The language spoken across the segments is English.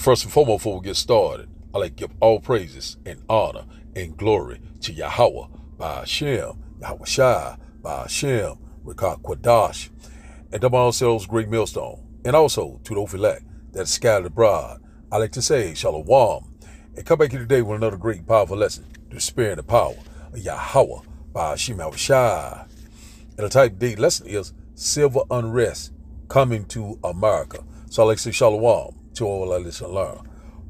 First and foremost, before we get started, I like to give all praises and honor and glory to Yahweh by Hashem, Yahweh Shai by Hashem, Rekah Quadash, and to ourselves great millstone, and also to the elect that is scattered abroad. I like to say Shalom, and come back here today with another great powerful lesson, the spirit and the power of Yahweh by Hashem, Yahweh Shai. And the type of day lesson is Civil Unrest coming to America. So I like to say Shalom to all our listen and learn.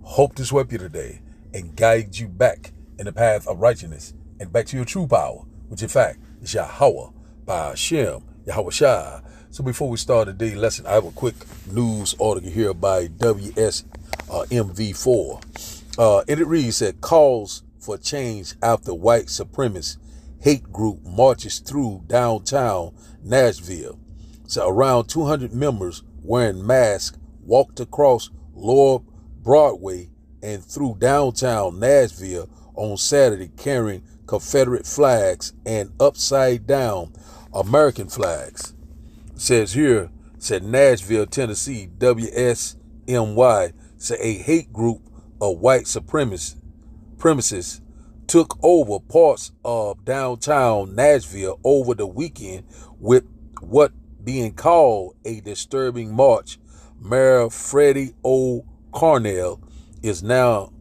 Hope this help you today and guide you back in the path of righteousness and back to your true power, which in fact is Yahweh by Hashem, Yahweh Shai. So before we start today's lesson, I have a quick news article here by WSMV4. And it reads that calls for change after white supremacist hate group marches through downtown Nashville. So around 200 members wearing masks walked across Lower Broadway and through downtown Nashville on Saturday carrying Confederate flags and upside down American flags. Says Nashville, Tennessee, WSMY, said a hate group of white supremacists took over parts of downtown Nashville over the weekend with what being called a disturbing march. Mayor Freddie O'Connell is now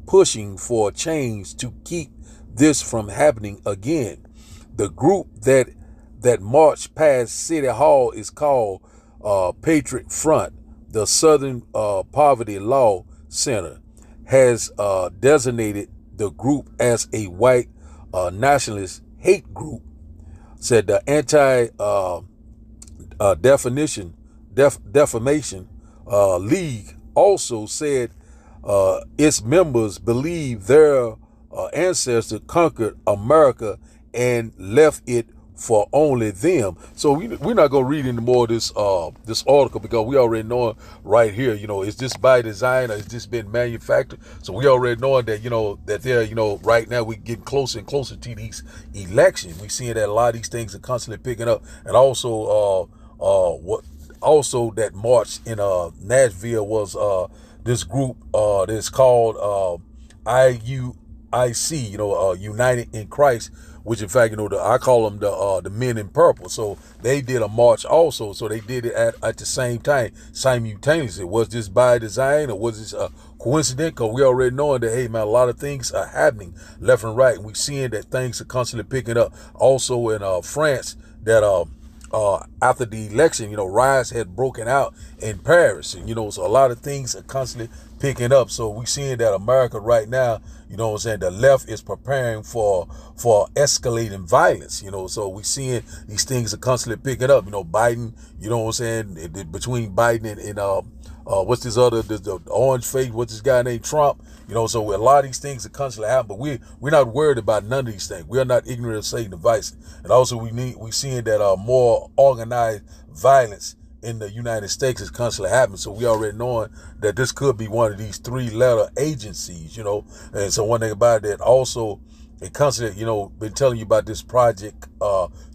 pushing for change to keep this from happening again. The group that marched past City Hall is called Patriot Front. The Southern Poverty Law Center has designated the group as a white nationalist hate group. Said the Defamation League also said its members believe their ancestors conquered America and left it for only them. So we're not going to read any more of this article because we already know right here, is this by design or is this been manufactured? So we already know that, that they're, right now we getting closer and closer to these elections. We seeing that a lot of these things are constantly picking up. And also, that march in Nashville was this group that's called IUIC, United in Christ, which in fact, I call them the men in purple. So they did a march also. So they did it at the same time, simultaneously. Was this by design or was this a coincidence? Because we already knowing that, hey man, a lot of things are happening left and right. And we seeing that things are constantly picking up. Also in France, that after the election, riots had broken out in Paris, and so a lot of things are constantly picking up. So we seeing that America right now, the left is preparing for escalating violence, so we seeing these things are constantly picking up. Biden, between Biden and what's this other, the orange face, what's this guy named Trump, so a lot of these things are constantly happening, but we're not worried about none of these things. We are not ignorant of Satan's devices. And also we seeing that more organized violence in the United States is constantly happening. So we already knowing that this could be one of these 3-letter agencies, and so one thing about that also, it constantly, been telling you about this Project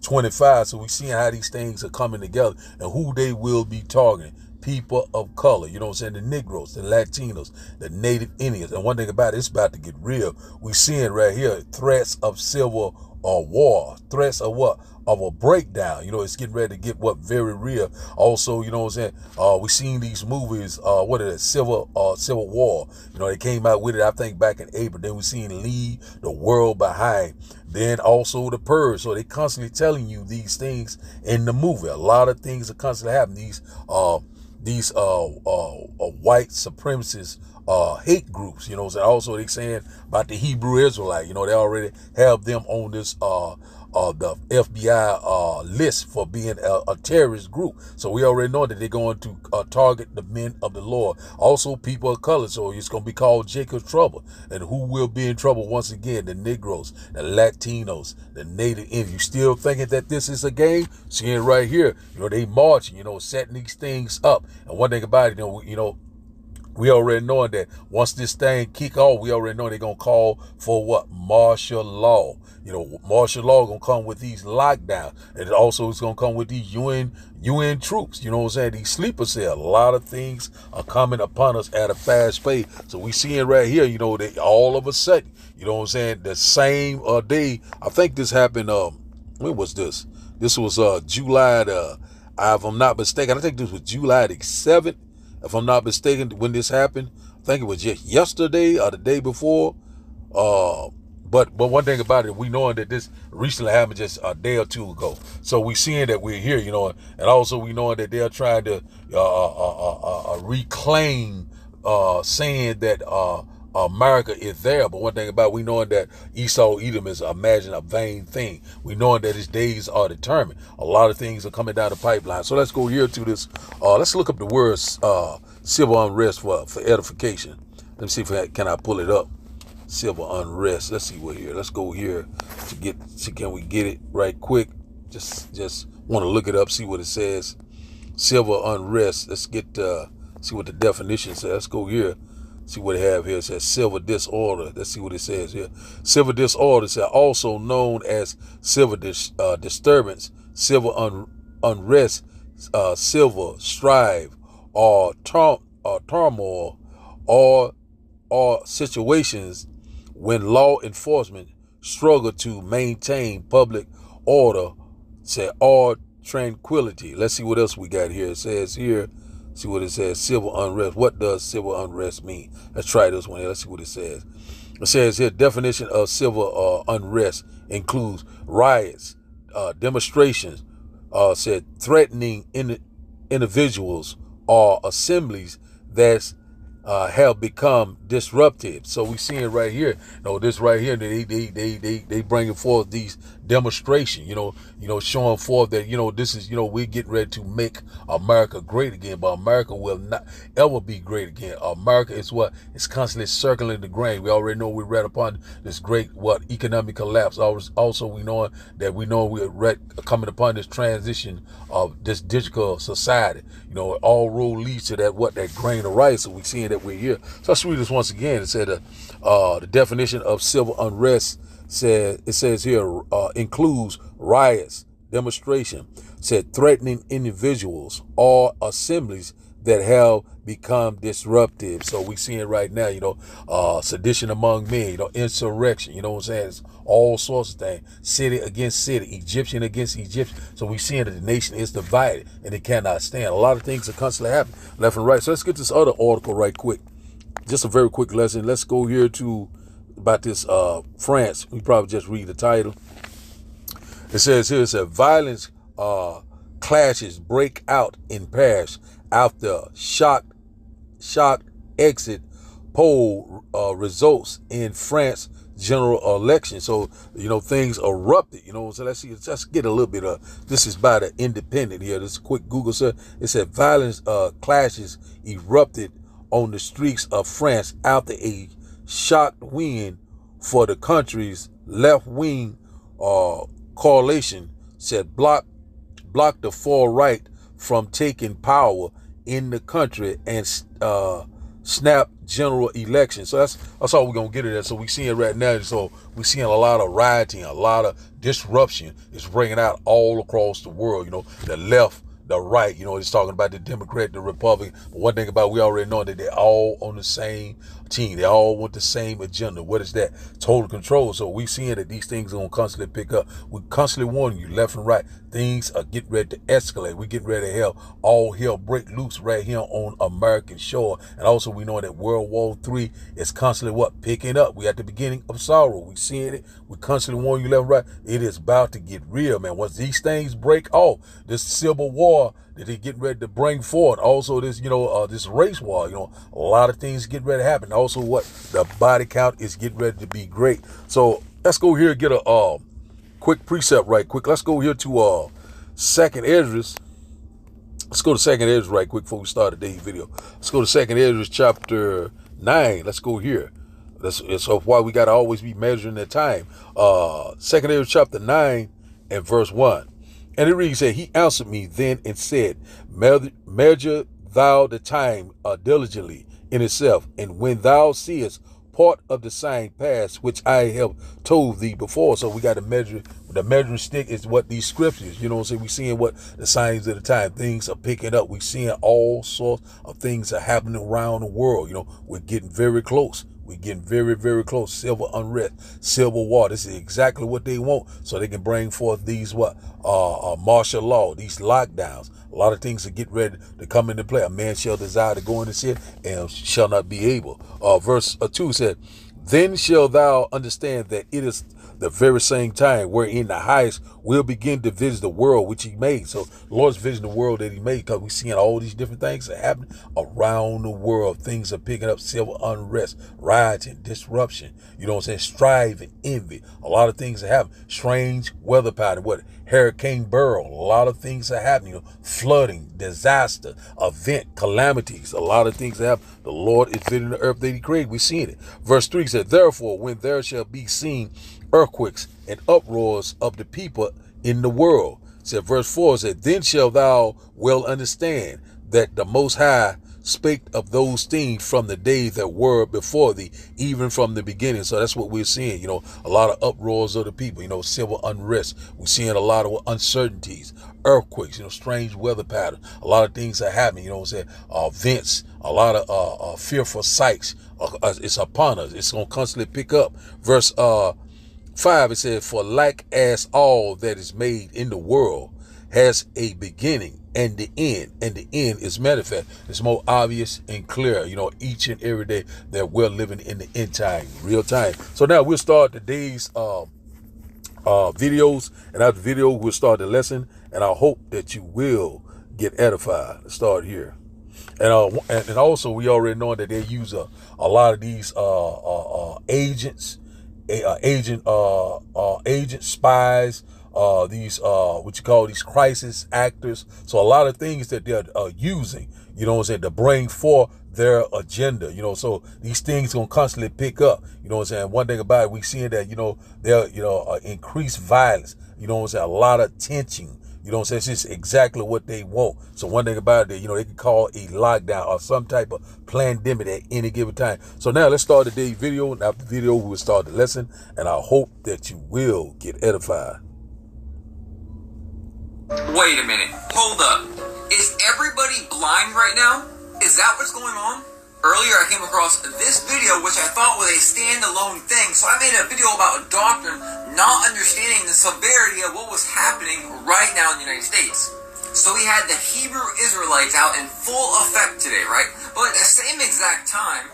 25. So we seeing how these things are coming together and who they will be targeting. People of color, the Negroes, the Latinos, the Native Indians. And one thing about it, it's about to get real. We seeing right here threats of civil war, threats of what? Of a breakdown. It's getting ready to get very real. Also, we seen these movies, what is it, Civil War. They came out with it, I think, back in April. Then we seen Leave the World Behind. Then also The Purge. So they constantly telling you these things in the movie. A lot of things are constantly happening. These white supremacist hate groups, and also they saying about the Hebrew Israelite, they already have them on this the FBI list for being a terrorist group. So we already know that they're going to target the men of the Lord. Also people of color, so it's going to be called Jacob's trouble. And who will be in trouble once again? The Negroes, the Latinos, the Native Indians. You still thinking that this is a game? Seeing right here, they marching, setting these things up. And one thing about it, We already knowing that once this thing kick off, we already know they're going to call for what? Martial law. You know, martial law going to come with these lockdowns. And it also is going to come with these UN troops. You know what I'm saying? These sleeper cells. A lot of things are coming upon us at a fast pace. So we seeing right here, you know, that all of a sudden, you know what I'm saying? The same day, I think this happened, when was this? This was July if I'm not mistaken, I think this was July the 7th. If I'm not mistaken, when this happened, I think it was just yesterday or the day before. But one thing about it, we knowing that this recently happened just a day or two ago. So we seeing that we're here, you know, and also we knowing that they're trying to reclaim, saying that America is there. But one thing about it, we knowing that Esau Edom is imagine a vain thing. We knowing that his days are determined. A lot of things are coming down the pipeline. So let's go here to this. Let's look up the words civil unrest for edification. Let me see if can I pull it up. Civil unrest. Let's see what here. Let's go here can we get it right quick? Just want to look it up, see what it says. Civil unrest. Let's get see what the definition says. Let's go here. See what it have here. It says civil disorder. Let's see what it says here. Civil disorder is also known as civil disturbance, civil unrest, civil strife, or turmoil, or situations when law enforcement struggle to maintain public order, or tranquility. Let's see what else we got here. It says here. See what it says, civil unrest. What does civil unrest mean? Let's try this one here. Let's see what it says. It says here, definition of civil unrest includes riots, demonstrations, said threatening individuals or assemblies that have become disruptive. So we seeing right here, this right here, they bringing forth these demonstration, showing forth that, this is, we're getting ready to make America great again, but America will not ever be great again. America is what? It's constantly circling the grain. We already know we read upon this great, economic collapse. Also, we know we're coming upon this transition of this digital society. All road leads to that grain of rice. So we seeing that we're here. So let's read this once again. It said the definition of civil unrest says here includes riots, demonstration, said threatening individuals or assemblies that have become disruptive. So we seeing right now, sedition among men, insurrection, what I'm saying? It's all sorts of things. City against city, Egyptian against Egyptian. So we seeing that the nation is divided and it cannot stand. A lot of things are constantly happening left and right. So let's get this other article right quick. Just a very quick lesson. Let's go here to about this France. We probably just read the title. It says here, violence clashes break out in Paris after shock exit poll results in France general election. So, things erupted, so let's get a little bit of, this is by the Independent here. This is a quick Google search. It said violence clashes erupted on the streets of France after a shocked win for the country's left-wing coalition said blocked the far right from taking power in the country and snap general election. So that's all we're gonna get at that. So we seeing right now. So we're seeing a lot of rioting, a lot of disruption is breaking out all across the world. The left, the right, it's talking about the Democrat, the Republican. But one thing about, we already know that they're all on the same team. They all want the same agenda. What is that? Total control. So we seeing that these things are going to constantly pick up. We constantly warning you left and right. Things are getting ready to escalate. We getting ready to have all hell break loose right here on American shore. And also we know that World War III is constantly picking up. We at the beginning of sorrow. We seeing it. We constantly warning you left and right. It is about to get real, man. Once these things break off, this civil war that they getting ready to bring forward. Also this, this race war, a lot of things getting ready to happen. Also the body count is getting ready to be great. So let's go here and get a quick precept right quick. Let's go here to Second Esdras. Let's go to Second Esdras right quick before we start today's video. Let's go to Second Esdras chapter 9. Let's go here. That's why we got to always be measuring the time. Second Esdras chapter 9 and verse 1. And it reads, he answered me then and said, measure thou the time diligently in itself, and when thou seest part of the sign pass, which I have told thee before. So we got to measure. The measuring stick is what these scriptures, you know what I'm saying? We seeing what the signs of the time. Things are picking up. We seeing all sorts of things are happening around the world. You know, we're getting very close. We're getting very, very close. Civil unrest, civil war. This is exactly what they want, so they can bring forth these martial law, these lockdowns. A lot of things are getting ready to come into play. A man shall desire to go into sin and shall not be able. Verse 2 said, then shall thou understand that it is the very same time wherein the highest will begin to visit the world which he made. So the Lord's visiting the world that he made, because we're seeing all these different things that happen around the world. Things are picking up: civil unrest, rioting, disruption, you know what I'm saying, striving, envy. A lot of things are happening. Strange weather pattern, Hurricane Beryl, a lot of things are happening, flooding, disaster, event, calamities, a lot of things happen. The Lord is visiting the earth that he created. We're seeing it. Verse 3 said, therefore, when there shall be seen earthquakes and uproars of the people in the world, said verse 4 said, then shall thou well understand that the Most High spake of those things from the days that were before thee, even from the beginning. So that's what we're seeing, you know, a lot of uproars of the people, you know, civil unrest. We're seeing a lot of uncertainties, earthquakes, you know, strange weather patterns. A lot of things are happening, you know what I'm saying, events, a lot of fearful sights. It's upon us. It's going to constantly pick up. Verse 5, it says, for like as all that is made in the world has a beginning and the end is manifest. It's more obvious and clear, you know, each and every day that we're living in the end time, real time. So now we'll start today's videos, and after the video we'll start the lesson, and I hope that you will get edified. Let's start here. And also we already know that they use a lot of these agents, agent spies, these what you call these crisis actors. So a lot of things that they're using, you know what I'm saying, to bring forth their agenda, you know. So these things gonna constantly pick up, you know what I'm saying. One thing about it, we seeing that, you know, there, you know, increased violence, you know what I'm saying, a lot of tension. You know what I'm saying? It's just exactly what they want. So one thing about it, you know, they can call a lockdown or some type of pandemic at any given time. So now let's start today's video. And after the video, we'll start the lesson. And I hope that you will get edified. Wait a minute. Hold up. Is everybody blind right now? Is that what's going on? Earlier, I came across this video, which I thought was a standalone thing, so I made a video about a doctor not understanding the severity of what was happening right now in the United States. So we had the Hebrew Israelites out in full effect today, right? But at the same exact time,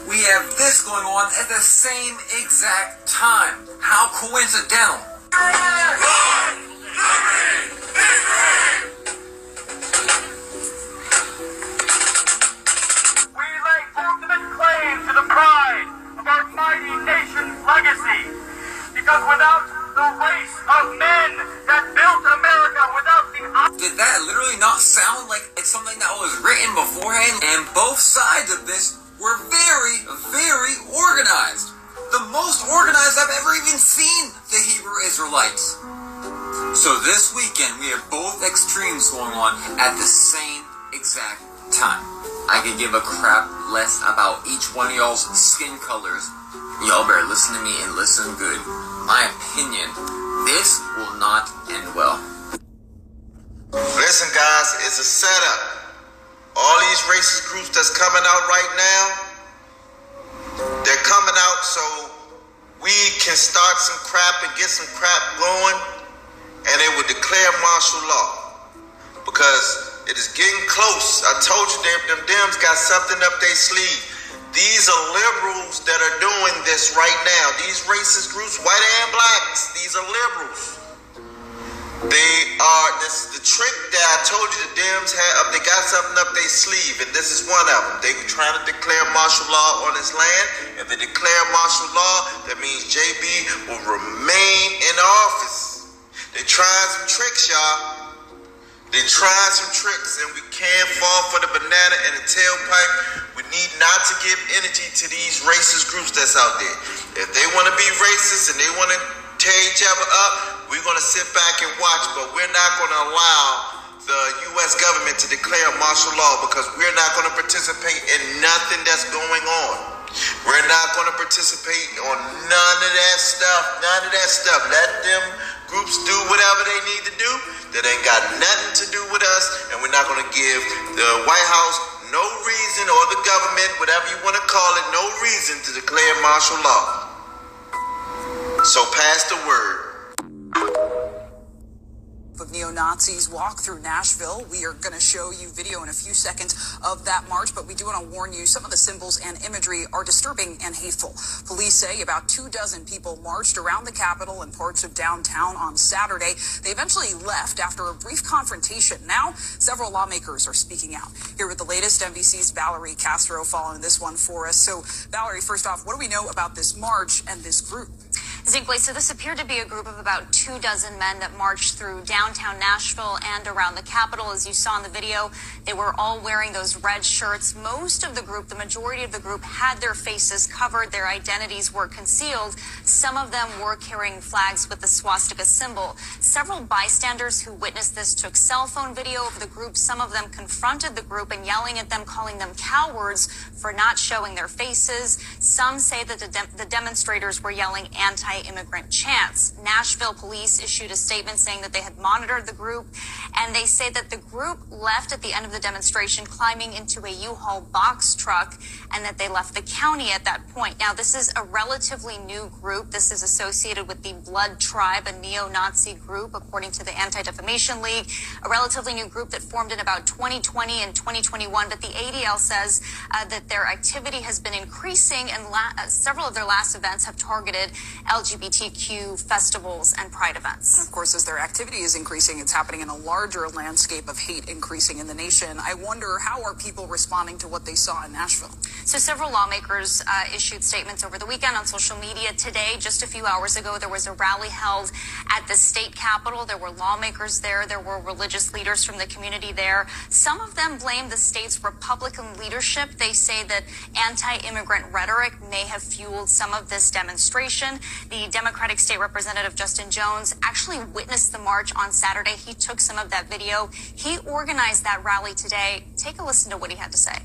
we have this going on at the same exact time. How coincidental. Legacy, because without the race of men that built America, without the... Did that literally not sound like it's something that was written beforehand? And both sides of this were very, very organized. The most organized I've ever even seen the Hebrew Israelites. So this weekend, we have both extremes going on at the same exact time. I could give a crap less about each one of y'all's skin colors. Y'all better listen to me and listen good. My opinion, this will not end well. Listen, guys, it's a setup. All these racist groups that's coming out right now, they're coming out so we can start some crap and get some crap going, and they will declare martial law. Because it is getting close. I told you them Dems got something up their sleeve. These are liberals that are doing this right now. These racist groups, white and blacks, these are liberals. This is the trick that I told you the Dems had. They got something up their sleeve, and this is one of them. They were trying to declare martial law on this land. If they declare martial law, that means JB will remain in office. They're trying some tricks, y'all. They're trying some tricks, and we can't fall for the banana and the tailpipe. We need not to give energy to these racist groups that's out there. If they want to be racist and they want to tear each other up, we're going to sit back and watch, but we're not going to allow the U.S. government to declare martial law, because we're not going to participate in nothing that's going on. We're not going to participate on none of that stuff. None of that stuff. Let them groups do whatever they need to do. That ain't got nothing to do with us, and we're not going to give the White House no reason, or the government, whatever you want to call it, no reason to declare martial law. So pass the word. Of neo-Nazis walk through Nashville. We are going to show you video in a few seconds of that march, but we do want to warn you, some of the symbols and imagery are disturbing and hateful. Police say about 24 people marched around the Capitol and parts of downtown on Saturday. They eventually left after a brief confrontation. Now, several lawmakers are speaking out. Here with the latest, NBC's Valerie Castro following this one for us. So, Valerie, first off, what do we know about this march and this group? Zinkley, so this appeared to be a group of about 24 men that marched through downtown Nashville and around the Capitol. As you saw in the video, they were all wearing those red shirts. Most of the group, the majority of the group, had their faces covered. Their identities were concealed. Some of them were carrying flags with the swastika symbol. Several bystanders who witnessed this took cell phone video of the group. Some of them confronted the group and yelling at them, calling them cowards for not showing their faces. Some say that the demonstrators were yelling anti-immigrant chants. Nashville police issued a statement saying that they had monitored the group, and they say that the group left at the end of the demonstration climbing into a U-Haul box truck, and that they left the county at that point. Now, this is a relatively new group. This is associated with the Blood Tribe, a neo-Nazi group, according to the Anti-Defamation League, a relatively new group that formed in about 2020 and 2021. But the ADL says that their activity has been increasing, and several of their last events have targeted LGBTQ festivals and pride events. And of course, as their activity is increasing, it's happening in a larger landscape of hate increasing in the nation. I wonder, how are people responding to what they saw in Nashville? So several lawmakers issued statements over the weekend on social media. Today, just a few hours ago, there was a rally held at the state capitol. There were lawmakers there. There were religious leaders from the community there. Some of them blame the state's Republican leadership. They say that anti-immigrant rhetoric may have fueled some of this demonstration. The Democratic State Representative Justin Jones actually witnessed the march on Saturday. He took some of that video. He organized that rally today. Take a listen to what he had to say.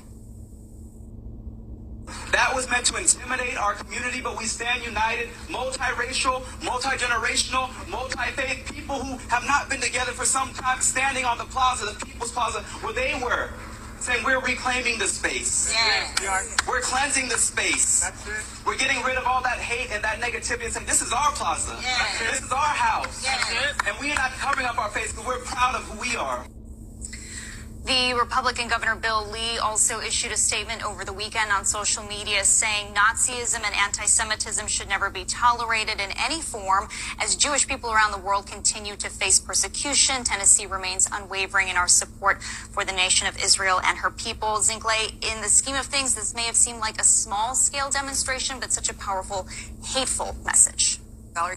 That was meant to intimidate our community, but we stand united, multiracial, multi-generational, multi-faith, people who have not been together for some time, standing on the plaza, the People's Plaza, where they were, saying we're reclaiming the space. Yes. We're cleansing the space. That's it. We're getting rid of all that hate and that negativity and saying, this is our plaza. Yes. This is our house. Yes. And we are not covering up our face because we're proud of who we are. The Republican Governor Bill Lee also issued a statement over the weekend on social media saying Nazism and anti-Semitism should never be tolerated in any form. As Jewish people around the world continue to face persecution, Tennessee remains unwavering in our support for the nation of Israel and her people. Zinkley, in the scheme of things, this may have seemed like a small-scale demonstration, but such a powerful, hateful message. Valerie?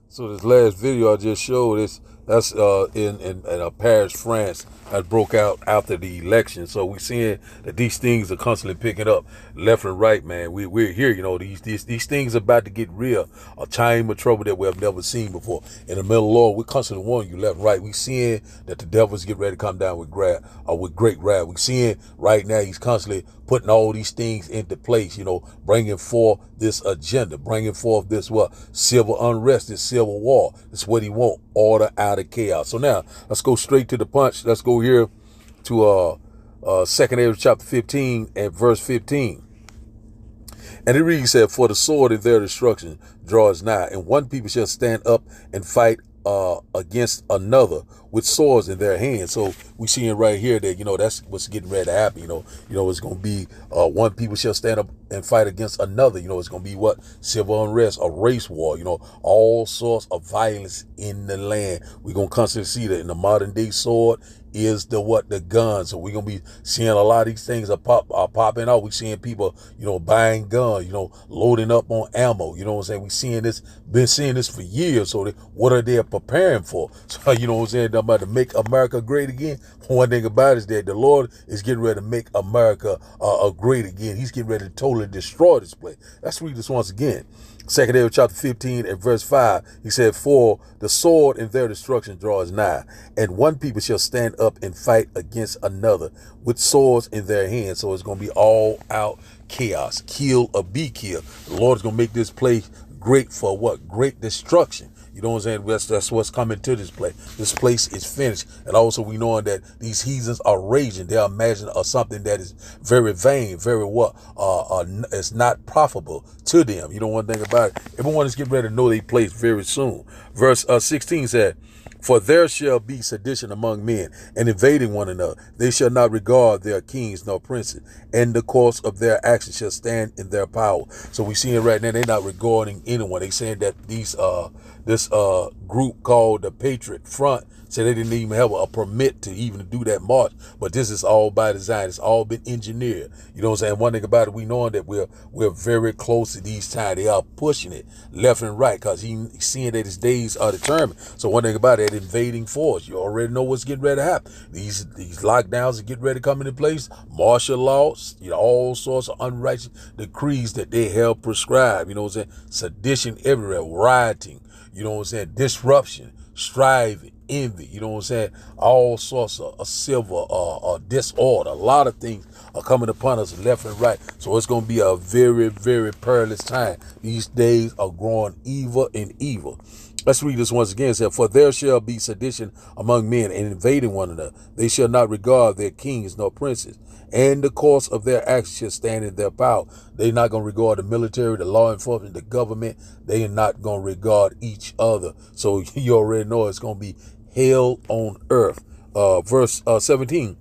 So this last video I just showed, that's in Paris, France, that broke out after the election. So we're seeing that these things are constantly picking up left and right, man. We're here, you know, these things are about to get real, a time of trouble that we have never seen before. In the middle of the Lord, we're constantly warning you left and right. We're seeing that the devil's getting ready to come down with great wrath. We're seeing right now he's constantly putting all these things into place, you know, bringing forth this agenda, bringing forth this civil unrest, this civil war. That's what he wants, order out of chaos. So now let's go straight to the punch. Let's go here to 2 Ezra chapter 15 and verse 15. And it reads, said, for the sword of their destruction draws nigh, and one people shall stand up and fight against another with swords in their hands. So we seeing right here that, that's what's getting ready to happen. It's going to be one people shall stand up and fight against another. It's going to be what? Civil unrest, a race war, all sorts of violence in the land. We're going to constantly see that in the modern day sword is the gun. So we're gonna be seeing a lot of these things are popping out. We're seeing people, buying guns, loading up on ammo. You know what I'm saying? Been seeing this for years. So what are they preparing for? So you know what I'm saying? They're about to make America great again. One thing about it is that the Lord is getting ready to make America great again. He's getting ready to totally destroy this place. Let's read this once again. 2 Samuel chapter 15 and verse 5, he said, for the sword in their destruction draws nigh, and one people shall stand up and fight against another with swords in their hands. So it's going to be all out chaos, kill or be killed. The Lord is going to make this place great for what? Great destruction. You know what I'm saying? That's what's coming to this place. This place is finished. And also we knowing that these heathens are raging. They are imagining something that is very vain, very it's not profitable to them. You know one thing about it. Everyone is getting ready to know their place very soon. Verse 16 said, for there shall be sedition among men, and invading one another. They shall not regard their kings nor princes, and the course of their actions shall stand in their power. So we see it right now. They're not regarding anyone. They saying that this group called the Patriot Front said they didn't even have a permit to even do that march. But this is all by design. It's all been engineered. You know what I'm saying? One thing about it, we knowing that we're very close to these times. They are pushing it left and right because he's seeing that his days are determined. So one thing about it, invading force, you already know what's getting ready to happen. These lockdowns are getting ready to come into place. Martial laws, all sorts of unrighteous decrees that they have prescribed. You know what I'm saying? Sedition everywhere, rioting. You know what I'm saying? Disruption, striving, envy. You know what I'm saying? All sorts of civil disorder. A lot of things are coming upon us left and right. So it's going to be a very, very perilous time. These days are growing evil and evil. Let's read this once again. It said, for there shall be sedition among men and invading one another. They shall not regard their kings nor princes, and the course of their actions shall stand in their power. They're not going to regard the military, the law enforcement, the government. They are not going to regard each other. So you already know it's going to be hell on earth. Verse 17.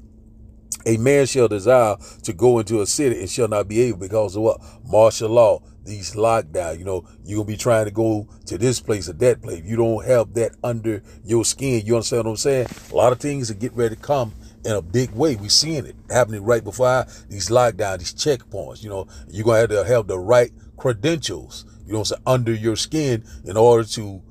A man shall desire to go into a city and shall not be able because of what? Martial law. These lockdown, you're going to be trying to go to this place or that place. You don't have that under your skin. You understand what I'm saying? A lot of things are getting ready to come in a big way. We're seeing it happening right before these lockdown, these checkpoints. You're going to have the right credentials, under your skin in order to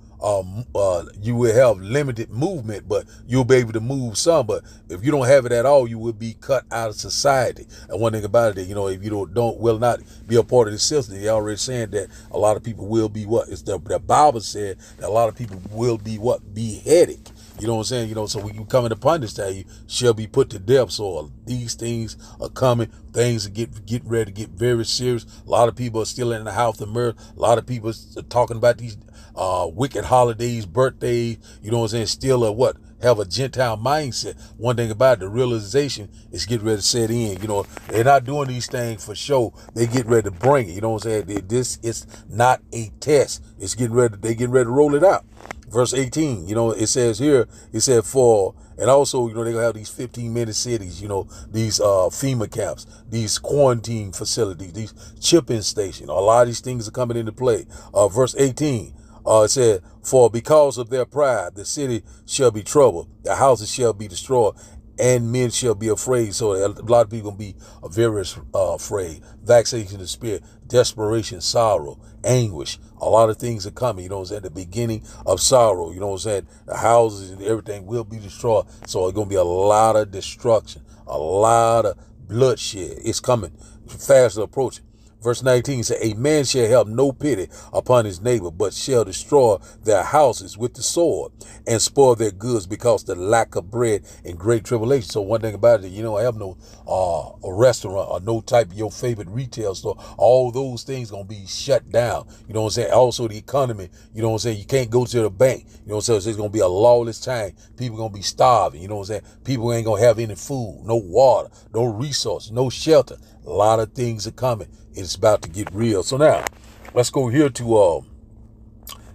you will have limited movement, but you'll be able to move some. But if you don't have it at all, you will be cut out of society. And one thing about it, if you will not be a part of the system, they're already saying that a lot of people will be the Bible said that a lot of people will be beheaded. You know what I'm saying? So when you coming upon this time, you shall be put to death. So these things are coming. Things are getting ready to get very serious. A lot of people are still in the house of murder. A lot of people are talking about these wicked holidays, birthdays. You know what I'm saying? Still have a Gentile mindset. One thing about it, the realization is getting ready to set in. They're not doing these things for show. They get ready to bring it. You know what I'm saying? This is not a test. It's getting ready. They getting ready to roll it out. Verse 18, it says here, it said and also, they're going to have these 15-minute cities, these FEMA camps, these quarantine facilities, these chipping stations. A lot of these things are coming into play. Verse 18, it said, for because of their pride, the city shall be troubled, the houses shall be destroyed, and men shall be afraid. So a lot of people be very afraid. Vexation of the spirit, desperation, sorrow, anguish. A lot of things are coming. At the beginning of sorrow. The houses and everything will be destroyed. So it's going to be a lot of destruction, a lot of bloodshed. It's coming fast approaching. Verse 19 says, a man shall have no pity upon his neighbor, but shall destroy their houses with the sword and spoil their goods because the lack of bread and great tribulation. So one thing about it, I have no a restaurant or no type of your favorite retail store. All those things going to be shut down. You know what I'm saying? Also the economy, you know what I'm saying? You can't go to the bank. You know what I'm saying? So it's going to be a lawless time. People going to be starving. You know what I'm saying? People ain't going to have any food, no water, no resources, no shelter. A lot of things are coming. It's about to get real. So now, let's go here to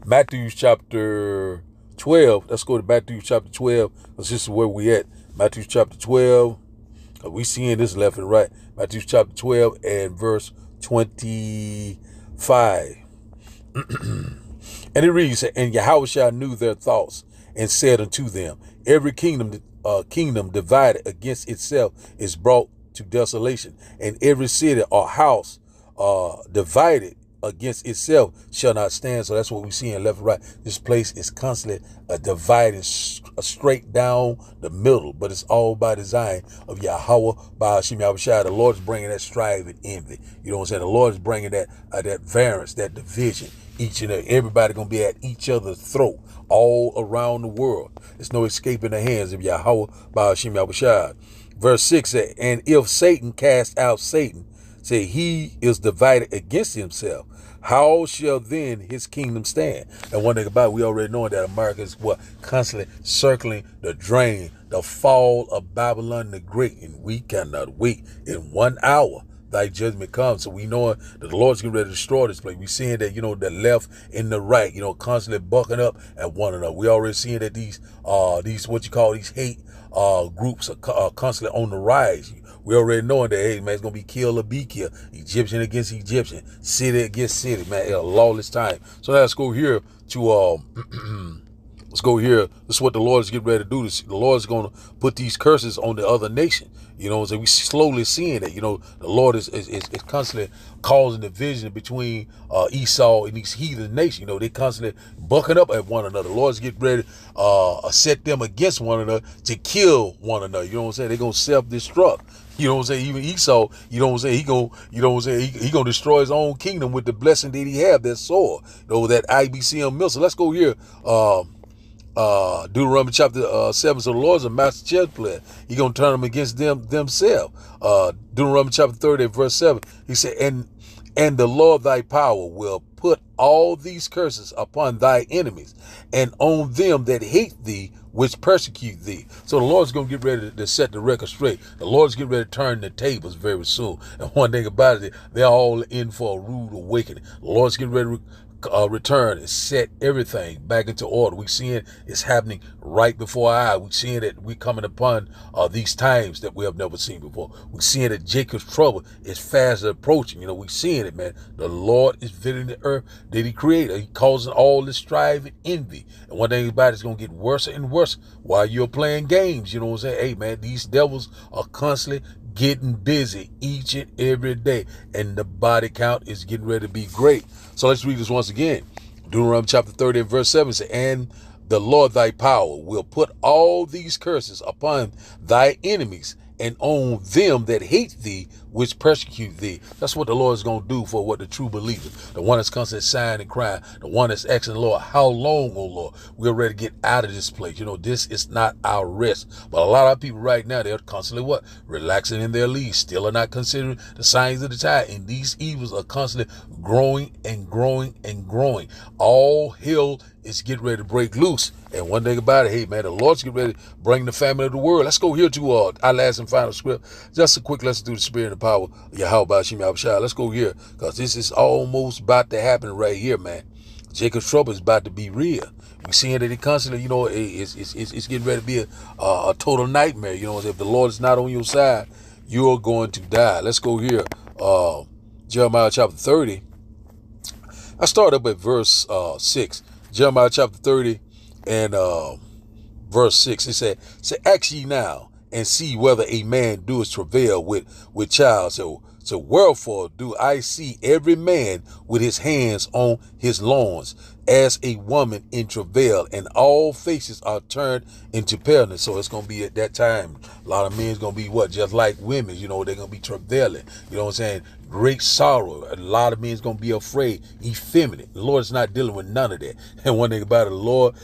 Matthew chapter 12. Let's go to Matthew chapter 12, because this is where we at. Matthew chapter 12. We seeing this left and right. Matthew chapter 12 and verse 25. And it reads, and Yahushua knew their thoughts and said unto them, every kingdom divided against itself is brought to desolation, and every city or house divided against itself shall not stand. So that's what we see in left and right. This place is constantly divided straight down the middle, but it's all by design of Yahweh by Hashem Yahushua. The Lord's bringing that strife and envy. You know what I'm saying? The Lord's bringing that variance, that division. Everybody gonna be at each other's throat all around the world. There's no escaping the hands of Yahweh by Hashem Yahushua. Verse 6 said, and if Satan cast out Satan, say he is divided against himself, how shall then his kingdom stand? And one thing about it, we already know that America is constantly circling the drain, the fall of Babylon the Great, and we cannot wait. In 1 hour thy judgment comes. So we know that the Lord's getting ready to destroy this place. We seeing that, the left and the right, constantly bucking up at one another. We already seeing that these these hate groups are constantly on the rise. We already knowing that, hey, man, it's going to be kill or be killed. Egyptian against Egyptian. City against city, man. It's a lawless time. So let's go here to, let's go here. This is what the Lord is getting ready to do. The Lord is going to put these curses on the other nation. So we slowly seeing that, the Lord is constantly causing division between Esau and these heathen nations. They constantly bucking up at one another. The Lord's getting ready to set them against one another to kill one another. You know what I'm saying? They're going to self-destruct. You know what I'm saying? Even Esau, he gonna destroy his own kingdom with the blessing that he have, that sword, that IBCM missile. Let's go here. Deuteronomy chapter 7. So the Lord's a master chess player. He gonna turn them against themselves. Deuteronomy chapter 30 verse 7. He said, and the Lord thy power will put all these curses upon thy enemies, and on them that hate thee, which persecute thee. So the Lord's going to get ready to set the record straight. The Lord's getting ready to turn the tables very soon. And one thing about it, they're all in for a rude awakening. The Lord's getting ready to return and set everything back into order. We're seeing it's happening right before our eyes. We're seeing that we're coming upon these times that we have never seen before. We're seeing that Jacob's trouble is fast approaching. We're seeing it, man. The Lord is visiting the earth that he created. He causing all this strife and envy. And one thing about it, it's going to get worse and worse while you're playing games. You know what I'm saying? Hey, man, these devils are constantly getting busy each and every day, and the body count is getting ready to be great. So let's read this once again. Deuteronomy chapter 30 and verse 7 says, and the Lord thy power will put all these curses upon thy enemies, and on them that hate thee, which persecute thee. That's what the Lord is going to do for what the true believers, the one that's constantly sighing and crying, the one that's asking the Lord, how long, oh Lord? We're ready to get out of this place. This is not our rest. But a lot of people right now, they're constantly relaxing in their leaves, still are not considering the signs of the time. And these evils are constantly growing and growing and growing. All hell is getting ready to break loose. And one thing about it, hey man, the Lord's getting ready to bring the family of the world. Let's go here to our last and final script. Just a quick lesson through the spirit and the power of Yahweh Hashem Yahushua. Let's go here, because this is almost about to happen right here, man. Jacob's trouble is about to be real. We're seeing that it constantly, it's getting ready to be a total nightmare. If the Lord is not on your side, you're going to die. Let's go here. Jeremiah chapter 30. I start up at verse 6. Jeremiah chapter 30 and verse 6. It said, ask ye now and see whether a man doeth travail with child. So wherefore do I see every man with his hands on his loins, as a woman in travail, and all faces are turned into paleness. So it's going to be at that time, a lot of men's going to be just like women, they're going to be travailing, you know what I'm saying? Great sorrow. A lot of men's going to be afraid, effeminate. The Lord is not dealing with none of that. And one thing about it, the Lord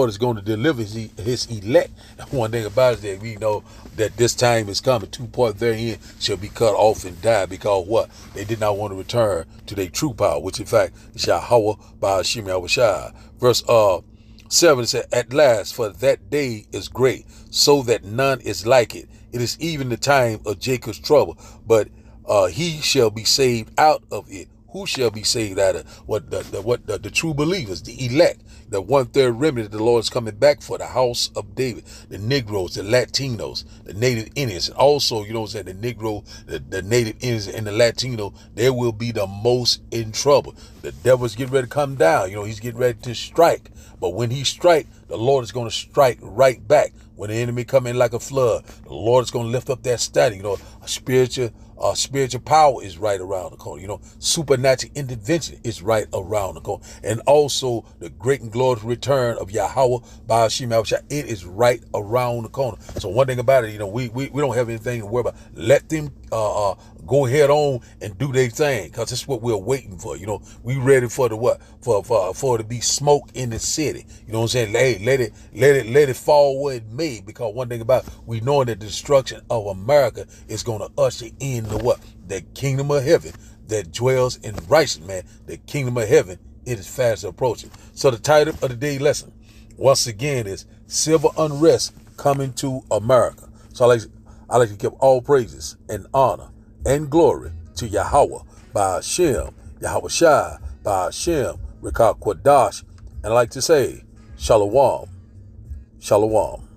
is going to deliver his elect. And one thing about it is that we know that this time is coming. 2 parts therein shall be cut off and die, because they did not want to return to their true power, which in fact is Yahweh by Hashem Yahushua. Verse 7 said, at last, for that day is great, so that none is like it. It is even the time of Jacob's trouble, but he shall be saved out of it, who shall be saved out of the true believers, the elect, the 1/3 remnant that the Lord is coming back for, the house of David, the Negroes, the Latinos, the Native Indians, and also, you know what I'm saying, the Negro, the Native Indians and the Latino, they will be the most in trouble. The devil's getting ready to come down. You know, he's getting ready to strike. But when he strike, the Lord is going to strike right back. When the enemy come in like a flood, the Lord is going to lift up that standing. You know, a spiritual power is right around the corner. You know, supernatural intervention is right around the corner. And also the great and glorious return of Yahweh by Hashem, it is right around the corner. So one thing about it, you know, we don't have anything to worry about. Let them go head on and do their thing, because that's what we're waiting for. You know, we ready for the what? For it to be smoke in the city. You know what I'm saying? Hey, let it fall where it may, because one thing about it, we know that the destruction of America is going to usher in the what? The kingdom of heaven that dwells in righteousness, man. The kingdom of heaven, it is fast approaching. So the title of the day lesson, once again, is Civil Unrest Coming to America. So I like to give all praises and honor and glory to Yahweh by Hashem, Yahweh Shai by Hashem, Rekah Kwadash, and I like to say, Shalom, Shalom.